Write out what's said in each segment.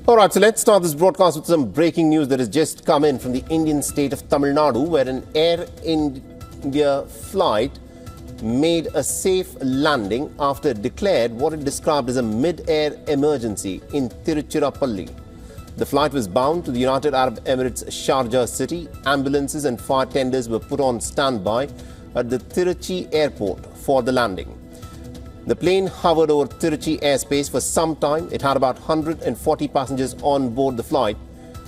All right, so let's start this broadcast with some breaking news that has just come in from the Indian state of Tamil Nadu, where an Air India flight made a safe landing after it declared what it described as a mid-air emergency in Tiruchirappalli. The flight was bound to the United Arab Emirates' Sharjah city. Ambulances and fire tenders were put on standby at the Trichy airport for the landing. The plane hovered over Tiruchi airspace for some time. It had about 140 passengers on board the flight,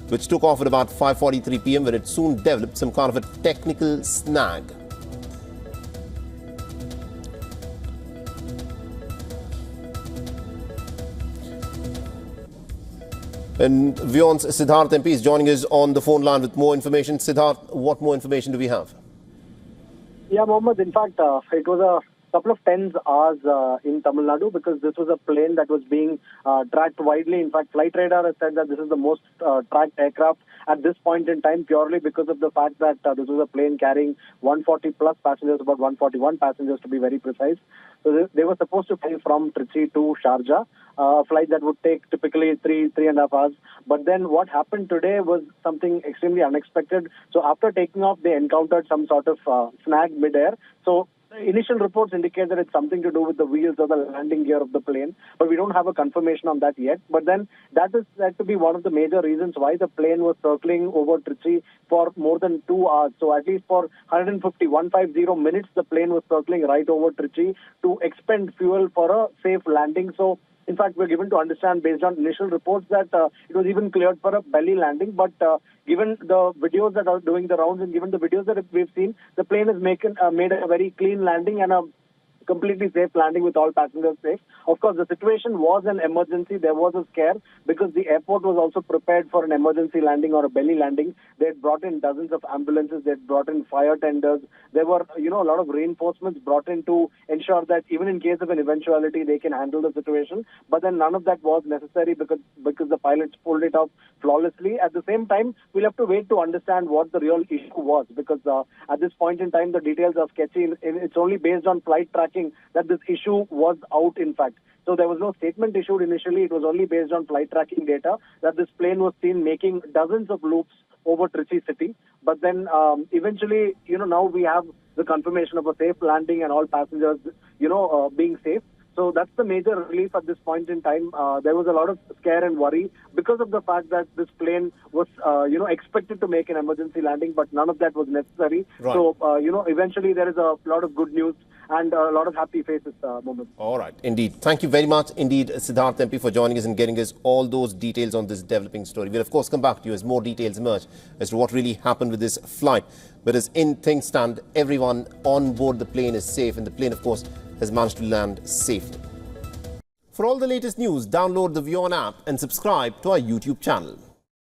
which took off at about 5:43 p.m. when it soon developed some kind of a technical snag. And WION's Siddharth MP is joining us on the phone line with more information. Siddharth, what more information do we have? Yeah, Mohammed, in fact, it was a couple of tens hours in Tamil Nadu because this was a plane that was being tracked widely. In fact, Flight Radar has said that this is the most tracked aircraft at this point in time purely because of the fact that this was a plane carrying 140 plus passengers, about 141 passengers to be very precise. So they were supposed to fly from Trichy to Sharjah, a flight that would take typically three and a half hours. But then what happened today was something extremely unexpected. So after taking off, they encountered some sort of snag mid-air. So initial reports indicate that it's something to do with the wheels or the landing gear of the plane, but we don't have a confirmation on that yet. But then that is said to be one of the major reasons why the plane was circling over Trichy for more than 2 hours. So at least for 150 minutes, the plane was circling right over Trichy to expend fuel for a safe landing. So in fact, we're given to understand based on initial reports that it was even cleared for a belly landing. But given the videos that are doing the rounds and given the videos that we've seen, the plane has made a very clean landing and a completely safe landing with all passengers safe. Of course, the situation was an emergency. There was a scare because the airport was also prepared for an emergency landing or a belly landing. They had brought in dozens of ambulances. They had brought in fire tenders. There were, a lot of reinforcements brought in to ensure that even in case of an eventuality, they can handle the situation. But then none of that was necessary because the pilots pulled it off flawlessly. At the same time, we'll have to wait to understand what the real issue was because at this point in time, the details are sketchy. It's only based on flight tracking that this issue was out, in fact. So there was no statement issued initially. It was only based on flight tracking data that this plane was seen making dozens of loops over Trichy city. But then eventually, now we have the confirmation of a safe landing and all passengers, being safe. So that's the major relief at this point in time. There was a lot of scare and worry because of the fact that this plane was, expected to make an emergency landing, but none of that was necessary. Right. So, eventually there is a lot of good news and a lot of happy faces, Moment. All right. Indeed. Thank you very much indeed, Siddharth MP, for joining us and getting us all those details on this developing story. We'll, of course, come back to you as more details emerge as to what really happened with this flight. But as things stand, everyone on board the plane is safe, and the plane, of course, has managed to land safely. For all the latest news, download the WION app and subscribe to our YouTube channel.